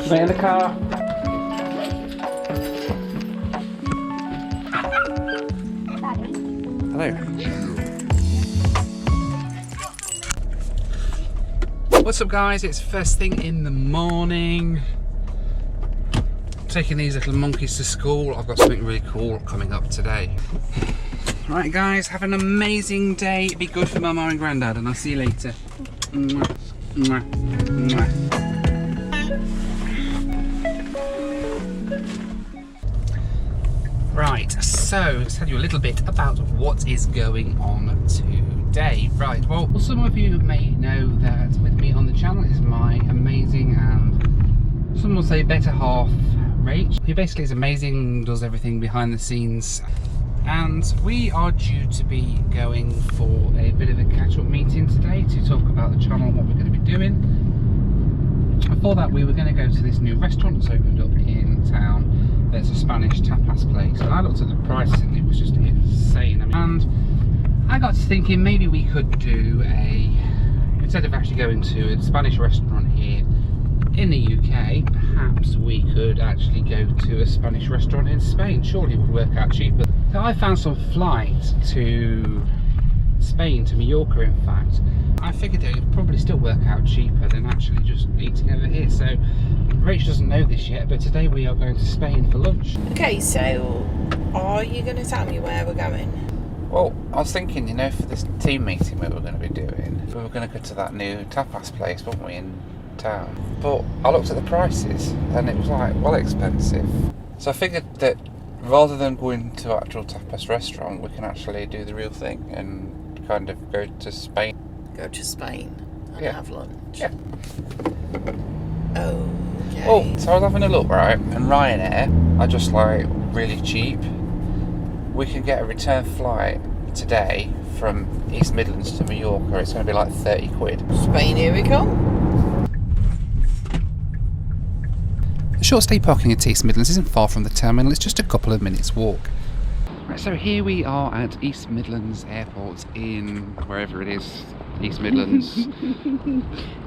Stay in the car. Hello. What's up guys, it's first thing in the morning. Taking these little monkeys to school. I've got something really cool coming up today. Right guys, have an amazing day. Be good for Mama and Grandad and I'll see you later. Mwah. Mwah. Mwah. Right, so let's tell you a little bit about what is going on today. Right, well, some of you may know that with me on the channel is my amazing and some will say better half, Rach, who basically is amazing, does everything behind the scenes. And we are due to be going for a bit of a catch-up meeting today to talk about the channel and what we're going to be doing. Before that, we were going to go to this new restaurant that's opened up in town. There's a Spanish tapas place, and I looked at the price and it was just insane. And I got to thinking maybe we could do instead of actually going to a Spanish restaurant here in the UK, perhaps we could actually go to a Spanish restaurant in Spain. Surely it would work out cheaper. So I found some flights to Spain, to Mallorca in fact. I figured it would probably still work out cheaper than actually just eating over here. So Rach doesn't know this yet, but today we are going to Spain for lunch. Okay, so are you going to tell me where we're going? Well, I was thinking, you know, for this team meeting we were going to be doing, we were going to go to that new tapas place, weren't we, in town? But I looked at the prices and it was like, well, expensive. So I figured that rather than going to an actual tapas restaurant, we can actually do the real thing and kind of go to Spain. Go to Spain and have lunch? Yeah. Okay. Oh, so I was having a look, right, and Ryanair are just like really cheap. We can get a return flight today from East Midlands to Mallorca. It's going to be like 30 quid. Spain, here we come. The short stay parking at East Midlands isn't far from the terminal, it's just a couple of minutes walk. Right, so here we are at East Midlands Airport in wherever it is, East Midlands.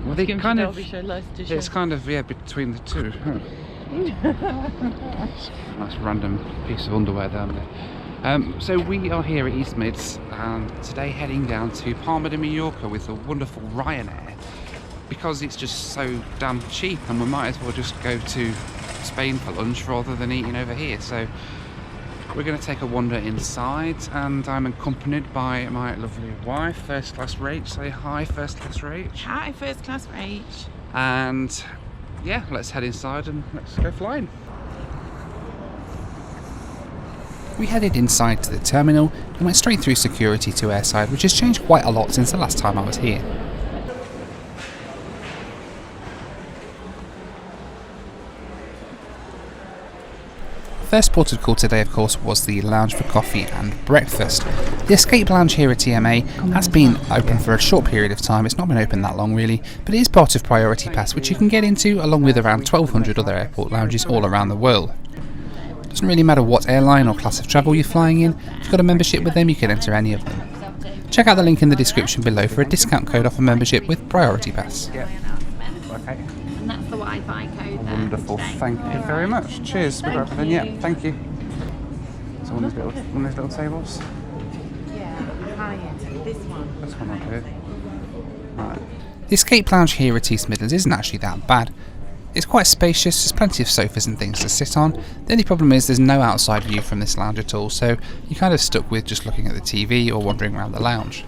Well, they kind of, it's kind of, yeah, between the two. Huh. Nice random piece of underwear down there. So we are here at East Mids and today heading down to Palma de Mallorca with the wonderful Ryanair because it's just so damn cheap and we might as well just go to Spain for lunch rather than eating over here. So we're going to take a wander inside and I'm accompanied by my lovely wife, First Class Rach. Say hi, First Class Rach. Hi, First Class Rach. And yeah, let's head inside and let's go flying. We headed inside to the terminal and went straight through security to airside, which has changed quite a lot since the last time I was here. First port of call today, of course, was the lounge for coffee and breakfast. The escape lounge here at EMA has been open for a short period of time. It's not been open that long really, but it is part of Priority Pass, which you can get into along with around 1,200 other airport lounges all around the world. It doesn't really matter what airline or class of travel you're flying in. If you've got a membership with them, you can enter any of them. Check out the link in the description below for a discount code off a membership with Priority Pass. Yeah. Okay. And that's the Wi-Fi code there. Wonderful, thank you very much. Cheers. Yeah, thank you. So one of these little tables? Yeah, high-end. This one. This one I'll do. Right. The escape lounge here at East Midlands isn't actually that bad. It's quite spacious, there's plenty of sofas and things to sit on. The only problem is there's no outside view from this lounge at all, so you're kind of stuck with just looking at the TV or wandering around the lounge.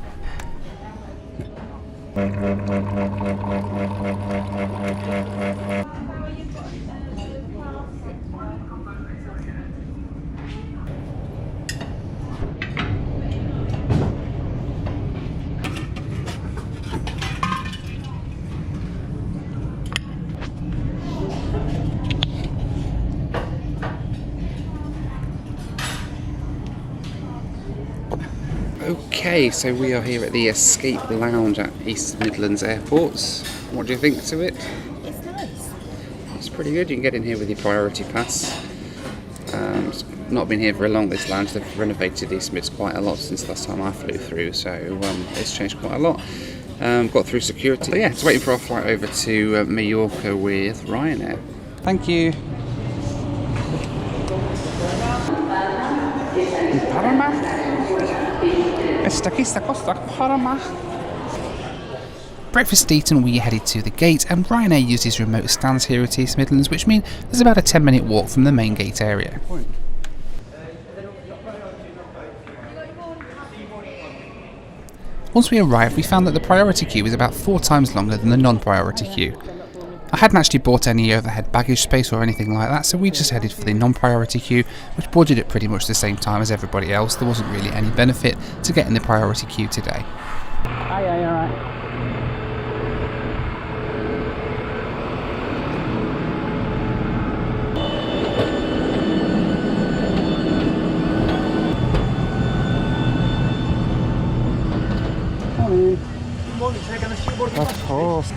Okay, so we are here at the Escape Lounge at East Midlands Airport. What do you think to it? It's nice. It's pretty good. You can get in here with your Priority Pass. It's not been here very long, this lounge. They've renovated East Mids quite a lot since last time I flew through, so it's changed quite a lot. Got through security. But yeah, it's waiting for our flight over to Mallorca with Ryanair. Thank you. Parma. Esta costa Parma. Breakfast eaten, we headed to the gate, and Ryanair uses remote stands here at East Midlands, which means there's about a 10-minute walk from the main gate area. Once we arrived, we found that the priority queue is about 4 times longer than the non-priority queue. I hadn't actually bought any overhead baggage space or anything like that, so we just headed for the non-priority queue, which boarded at pretty much the same time as everybody else. There wasn't really any benefit to getting the priority queue today. Aye, alright. Of course.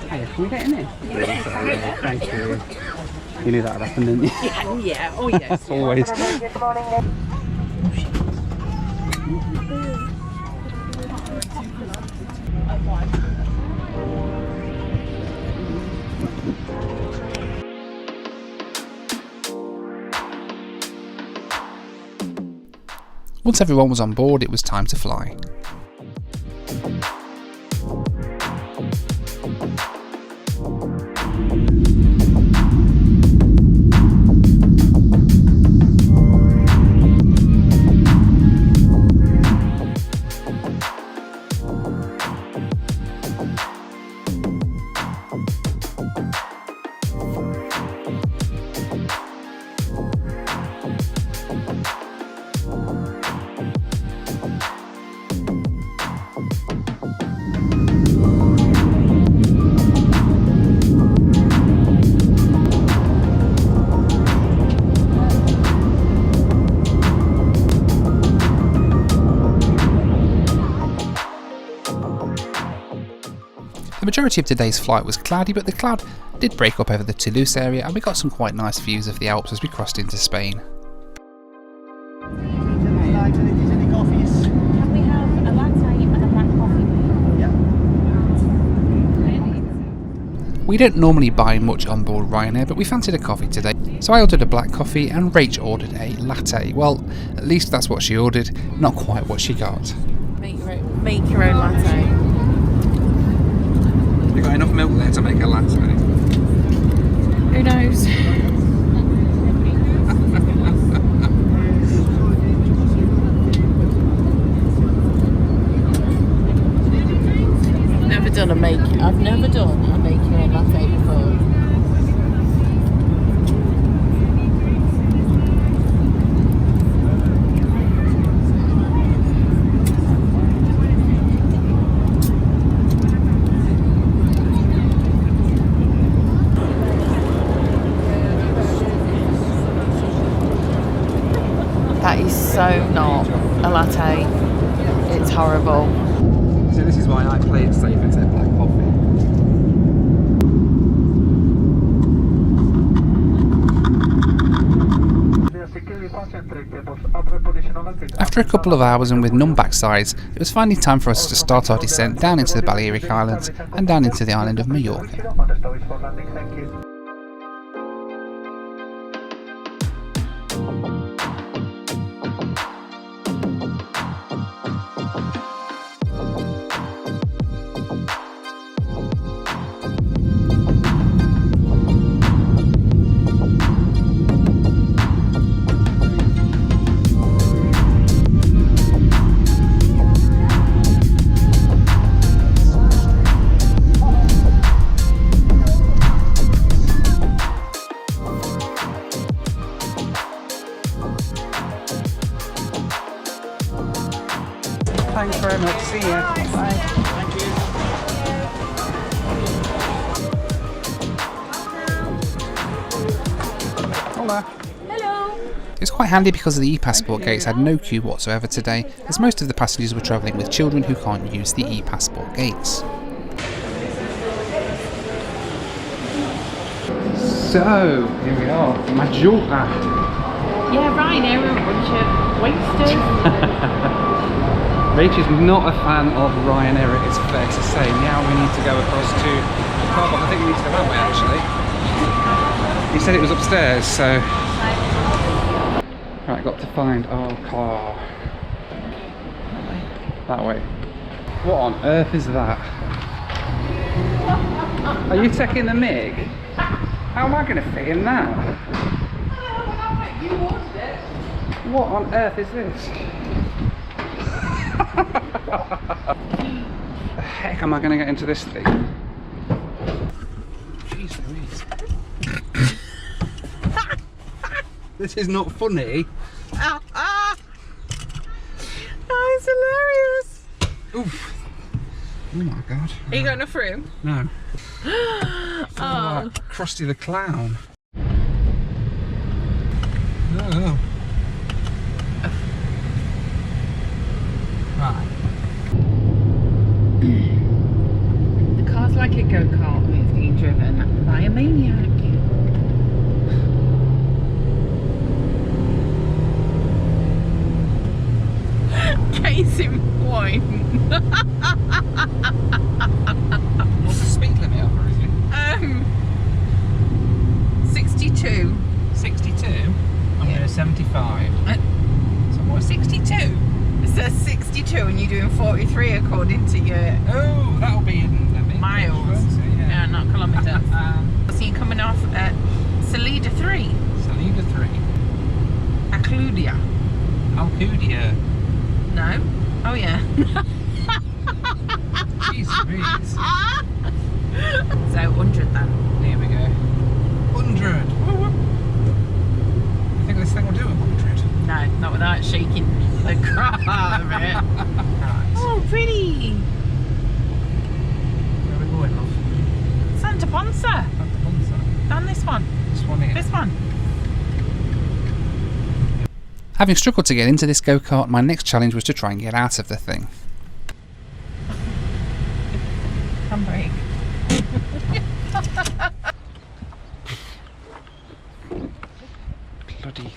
Hey, can we get in here? Yeah. Thank you. You knew that would happen, didn't you? Yeah, oh yes. Always. Once everyone was on board, it was time to fly. The majority of today's flight was cloudy, but the cloud did break up over the Toulouse area, and we got some quite nice views of the Alps as we crossed into Spain. Can we have a latte and a black coffee? We don't normally buy much on board Ryanair, but we fancied a coffee today, so I ordered a black coffee and Rach ordered a latte. Well, at least that's what she ordered, not quite what she got. Make your own latte. You got enough milk there to make a latte? Who knows? I've never done a make your own latte before. That is so not a latte. It's horrible. So this is why I play it safe and take black coffee. After a couple of hours and with numb backsides, it was finally time for us to start our descent down into the Balearic Islands and down into the island of Mallorca. Thanks very much. See you. Bye. Thank you. Hola. Hello. It was quite handy because the e-passport gates had no queue whatsoever today, as most of the passengers were travelling with children who can't use the e-passport gates. So, here we are, Mallorca. Yeah, Ryanair are a bunch of wasters. Rachel's not a fan of Ryanair, it's fair to say. Now we need to go across to the car park. I think we need to go that way actually. He said it was upstairs, so... Right, got to find our car. That way. What on earth is that? Are you taking the MIG? How am I going to fit in that? You wanted it. What on earth is this? The heck am I going to get into this thing? Jeez Louise. This is not funny. Oh, it's hilarious. Oof. Oh my god. Are you got enough room? No. Oh. Like Krusty the Clown. Oh. Right. The car's like a go-kart and it's being driven by a maniac. Case in point. What's the speed limit up, or is it? 62. 62? I'm going to 75. So what, 62? It says 62 and you're doing 43 according to your Oh, that'll be in miles. Yeah, not kilometres. So you're coming off at Salida 3. Salida 3. Alcudia. Alcudia. No? Oh yeah. Jeez Louise. So 100 then. Here we go. 100. I think this thing will do 100. No, not without shaking the crap out of it. Right. Oh, pretty. Where are we going, love? Santa Ponsa. And this one. This one here. This one. Having struggled to get into this go-kart, my next challenge was to try and get out of the thing. Handbrake. Bloody.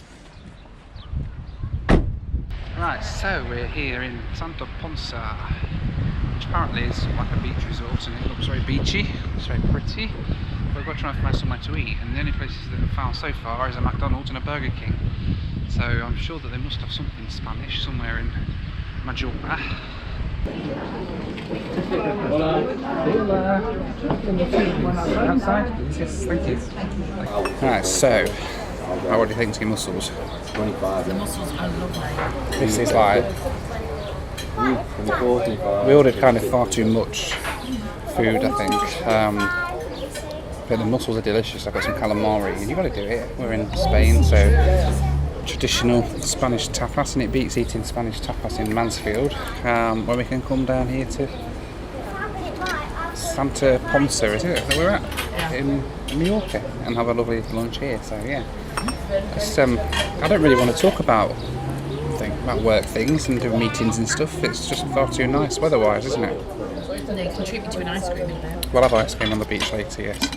Right, so we're here in Santa Ponsa, which apparently is like a beach resort and it looks very beachy, it's very pretty. But we've got to try and find somewhere to eat, and the only places that we've found so far is a McDonald's and a Burger King. So I'm sure that they must have something Spanish somewhere in Majorca. Outside, yes, thank you. Right, so, what do you think to your mussels? 25. The mussels are lovely. This is like, we ordered kind of far too much food, I think. But the mussels are delicious. I've got some calamari, and you've got to do it. We're in Spain, so traditional Spanish tapas, and it beats eating Spanish tapas in Mansfield, where we can come down here to Santa Ponsa, is it, that we're at? Yeah. In Mallorca, and have a lovely lunch here, so yeah. It's, I don't really want to talk about work things and do meetings and stuff. It's just far too nice weather-wise, isn't it? And they contribute to an ice cream in there. We'll have ice cream on the beach later, yes.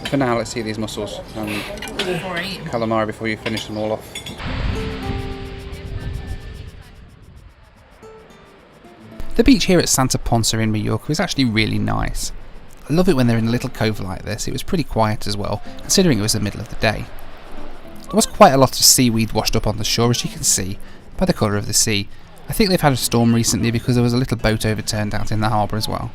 For now, let's eat these mussels and calamari before you finish them all off. The beach here at Santa Ponsa in Mallorca is actually really nice. I love it when they're in a little cove like this. It was pretty quiet as well, considering it was the middle of the day. There was quite a lot of seaweed washed up on the shore, as you can see by the colour of the sea. I think they've had a storm recently because there was a little boat overturned out in the harbour as well.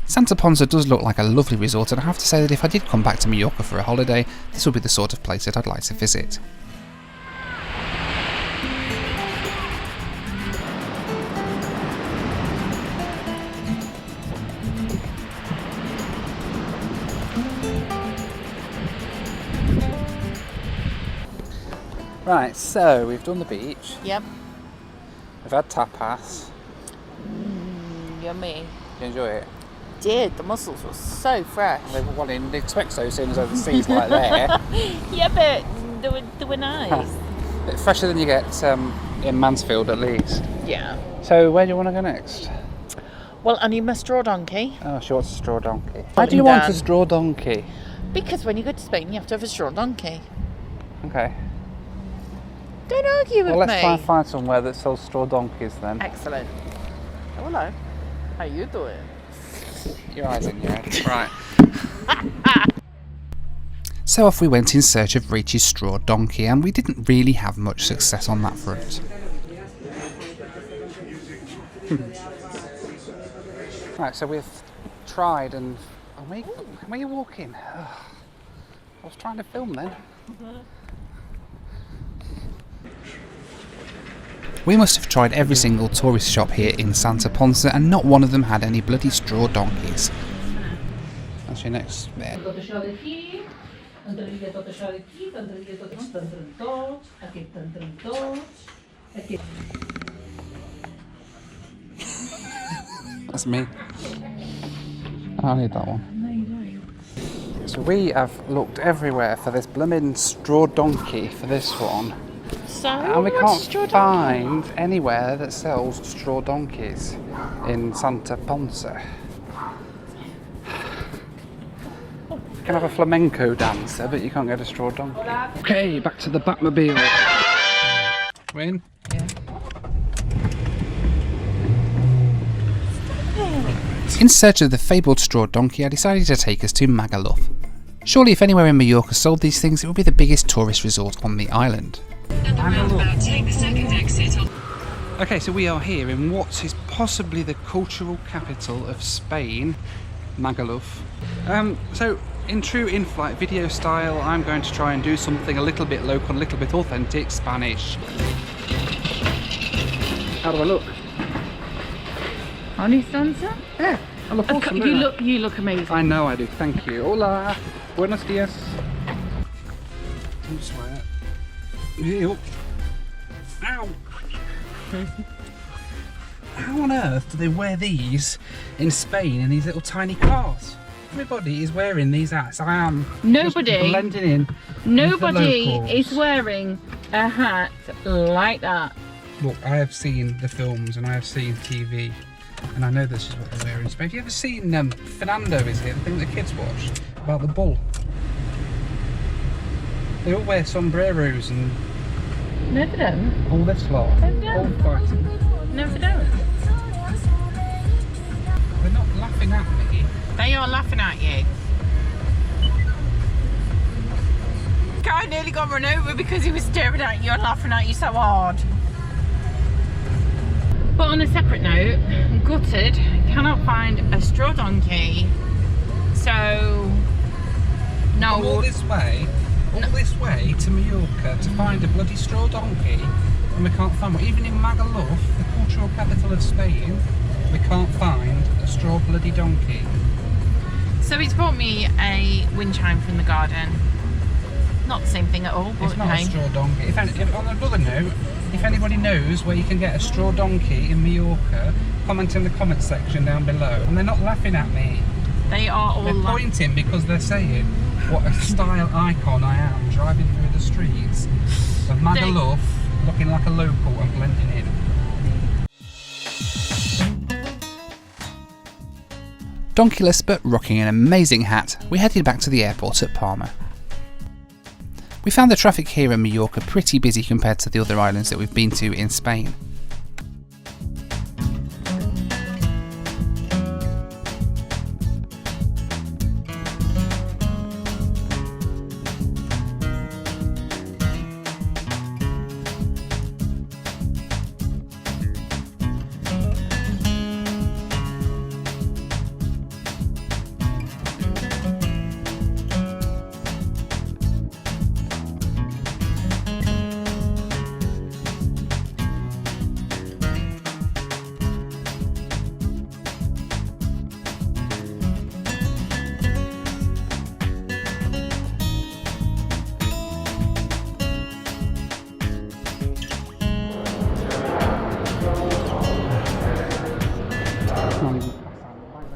Santa Ponsa does look like a lovely resort, and I have to say that if I did come back to Mallorca for a holiday, this would be the sort of place that I'd like to visit. Right, so we've done the beach. Yep. We've had tapas. Yummy. You enjoy it? Did. The mussels were so fresh. Well, I didn't expect so soon as the sea's like there. Yeah, but they were nice. A bit fresher than you get in Mansfield at least. Yeah. So where do you want to go next? Well, I need my straw donkey. Oh, she wants a straw donkey. Why do you want a straw donkey? Because when you go to Spain, you have to have a straw donkey. Okay. Don't argue with me. Well, let's try and find somewhere that sells straw donkeys then. Excellent. Oh, hello. How you doing? Your eyes in your head. Right. So off we went in search of Reach's straw donkey, and we didn't really have much success on that front. Right, so we've tried and... where are you walking? Ugh. I was trying to film then. We must have tried every single tourist shop here in Santa Ponsa, and not one of them had any bloody straw donkeys. That's your next bit. That's me. I need that one. No, you don't. So we have looked everywhere for this blooming straw donkey for this one. So, and we can't find anywhere that sells straw donkeys in Santa Ponsa. You can have a flamenco dancer, but you can't get a straw donkey. Okay, back to the Batmobile. Win? Yeah. In search of the fabled straw donkey, I decided to take us to Magaluf. Surely if anywhere in Mallorca sold these things, it would be the biggest tourist resort on the island. Okay, so we are here in what is possibly the cultural capital of Spain, Magaluf. So in true in-flight video style, I'm going to try and do something a little bit local, a little bit authentic Spanish. How do I look? Honey Stanza? Yeah, I look awesome. You look amazing. I know I do, thank you. Hola, buenos dias. Don't swear. Ew. Ow! How on earth do they wear these in Spain in these little tiny cars? Everybody is wearing these hats. I am nobody just blending in. Nobody is wearing a hat like that. Look, I have seen the films and I have seen TV, and I know this is what they wear in Spain. Have you ever seen Fernando? Is it the thing the kids watch about the bull? They all wear sombreros and... No, they don't. All this lot. No, they don't. All fighting. No, they don't. They're not laughing at me. They are laughing at you. Guy nearly got run over because he was staring at you and laughing at you so hard. But on a separate note, I'm gutted. Cannot find a straw donkey. So... No. All this way to Mallorca to find a bloody straw donkey, and we can't find one. Even in Magaluf, the cultural capital of Spain, we can't find a straw bloody donkey. So he's brought me a wind chime from the garden. Not the same thing at all, but it's not a straw donkey. If on another note, if anybody knows where you can get a straw donkey in Mallorca, comment in the comment section down below. And they're not laughing at me. They are all... They're pointing because they're saying what a style icon I am, driving through the streets of Magaluf, looking like a local and blending in. Donkeyless but rocking an amazing hat, we headed back to the airport at Palma. We found the traffic here in Mallorca pretty busy compared to the other islands that we've been to in Spain.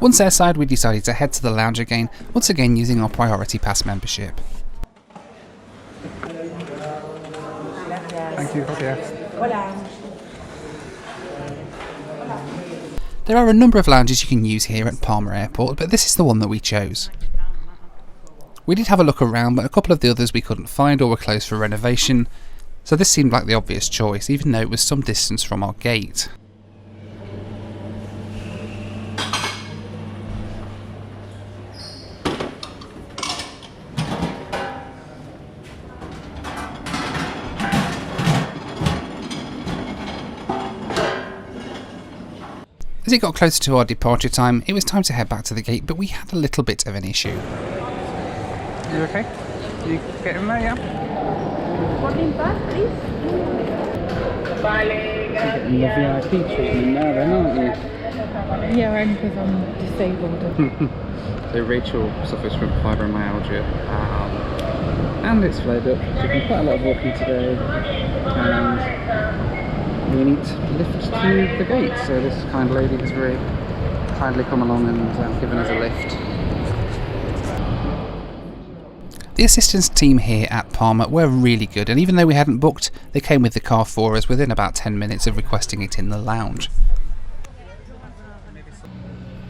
Once airside, we decided to head to the lounge again, once again using our Priority Pass membership. Thank you, yes. There are a number of lounges you can use here at Palma Airport, but this is the one that we chose. We did have a look around, but a couple of the others we couldn't find or were closed for renovation, so this seemed like the obvious choice, even though it was some distance from our gate. As it got closer to our departure time, it was time to head back to the gate, but we had a little bit of an issue. You okay? You get in there, yeah? Boarding pass, please. Getting the VIP treatment now then, aren't you? Yeah, only because I'm disabled. So Rachel suffers from fibromyalgia, and it's flared up. She's done quite a lot of walking today, and we need to lift to the gate. So this kind lady has very kindly come along and given us a lift. The assistance team here at Palma were really good, and even though we hadn't booked, they came with the car for us within about 10 minutes of requesting it in the lounge.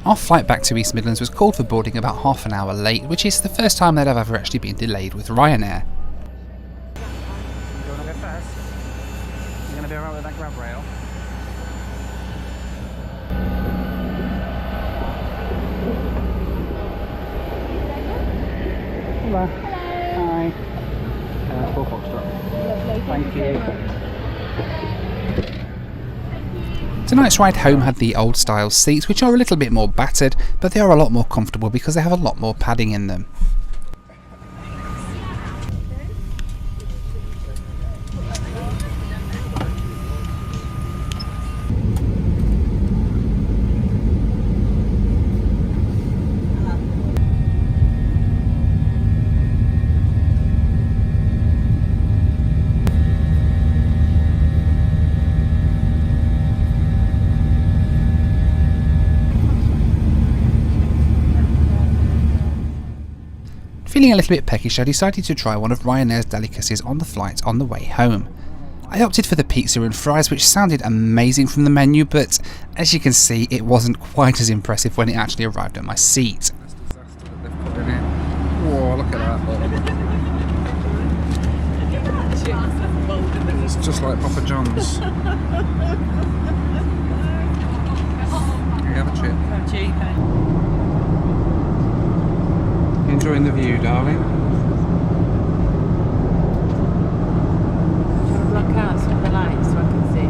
Our flight back to East Midlands was called for boarding about half an hour late, which is the first time that I've ever actually been delayed with Ryanair. You want to go first? You're going to be alright with that grab rail? Hello. Hi. Full Foxtrot. Thank you. Tonight's ride home had the old style seats, which are a little bit more battered, but they are a lot more comfortable because they have a lot more padding in them. Feeling a little bit peckish, I decided to try one of Ryanair's delicacies on the flight on the way home. I opted for the pizza and fries, which sounded amazing from the menu, but as you can see, it wasn't quite as impressive when it actually arrived at my seat. Whoa, look at that. It's just like Papa John's. You have a chip. Enjoying the view, darling. Block out some of the lights so I can see.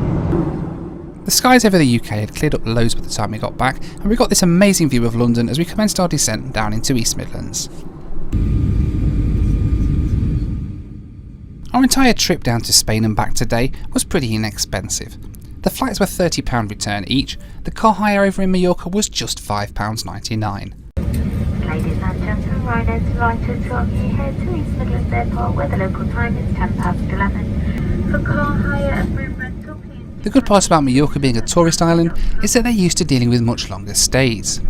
The skies over the UK had cleared up loads by the time we got back, and we got this amazing view of London as we commenced our descent down into East Midlands. Our entire trip down to Spain and back today was pretty inexpensive. The flights were £30 return each, the car hire over in Mallorca was just £5.99. Ladies and gentlemen, Ryanair is delighted to welcome you here to East Midlands Airport, where the local time is 11:10. For car hire and room rental, please... The good part about Mallorca being a tourist island is that they're used to dealing with much longer stays.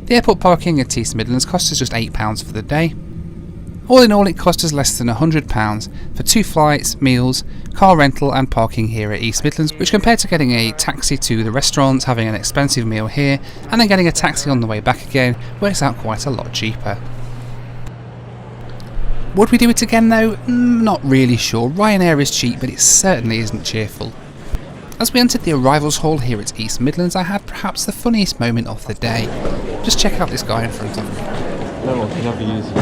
The airport parking at East Midlands cost us just £8 for the day. All in all, it cost us less than £100 for 2 flights, meals, car rental and parking here at East Midlands, which compared to getting a taxi to the restaurant, having an expensive meal here, and then getting a taxi on the way back again, works out quite a lot cheaper. Would we do it again though? Not really sure. Ryanair is cheap, but it certainly isn't cheerful. As we entered the arrivals hall here at East Midlands, I had perhaps the funniest moment of the day. Just check out this guy in front of me. No one can ever use it.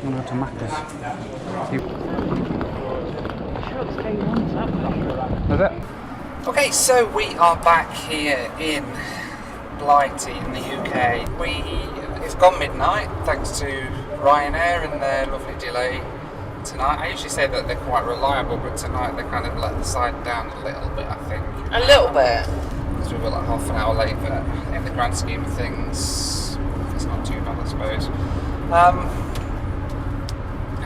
I'm going to Macca's. Was it? Okay, so we are back here in Blighty in the UK. It's gone midnight thanks to Ryanair and their lovely delay tonight. I usually say that they're quite reliable, but tonight they kind of let the side down a little bit, I think. A little bit. Because we were like half an hour late, but in the grand scheme of things, it's not too bad, I suppose.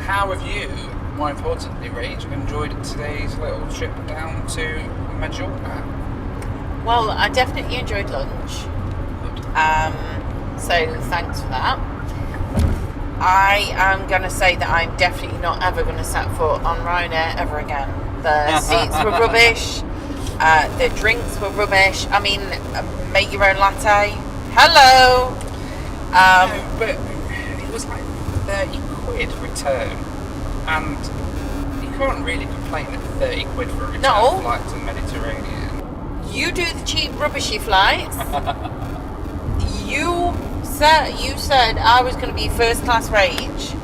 How have you, more importantly, Rach, enjoyed today's little trip down to Majorca? Well, I definitely enjoyed lunch. So thanks for that. I am going to say that I'm definitely not ever going to set foot on Ryanair ever again. The seats were rubbish. The drinks were rubbish. I mean, make your own latte. Hello! No, but it was like 30 quid return. And you can't really complain at 30 quid for a return flight to the Mediterranean. You do the cheap rubbishy flights. You said I was going to be first class rage.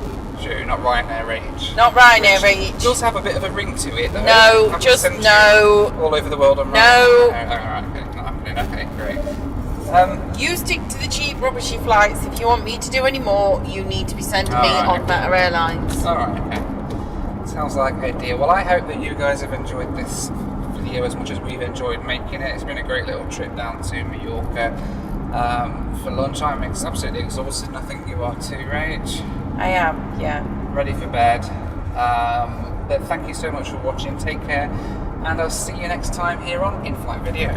True, not Ryanair Rage. Not Ryanair Rage. It does have a bit of a ring to it, though. No, just no. All over the world on No. Ryanair. Alright, okay, not happening. Okay, great. You stick to the cheap rubbishy flights. If you want me to do any more, you need to be sending me on better airlines. Alright, okay. Sounds like a deal. Well, I hope that you guys have enjoyed this video as much as we've enjoyed making it. It's been a great little trip down to Mallorca. For lunch, I'm absolutely exhausted, and I think you are too, Rach. I am, yeah. Ready for bed. But thank you so much for watching. Take care, and I'll see you next time here on In-Flight Video.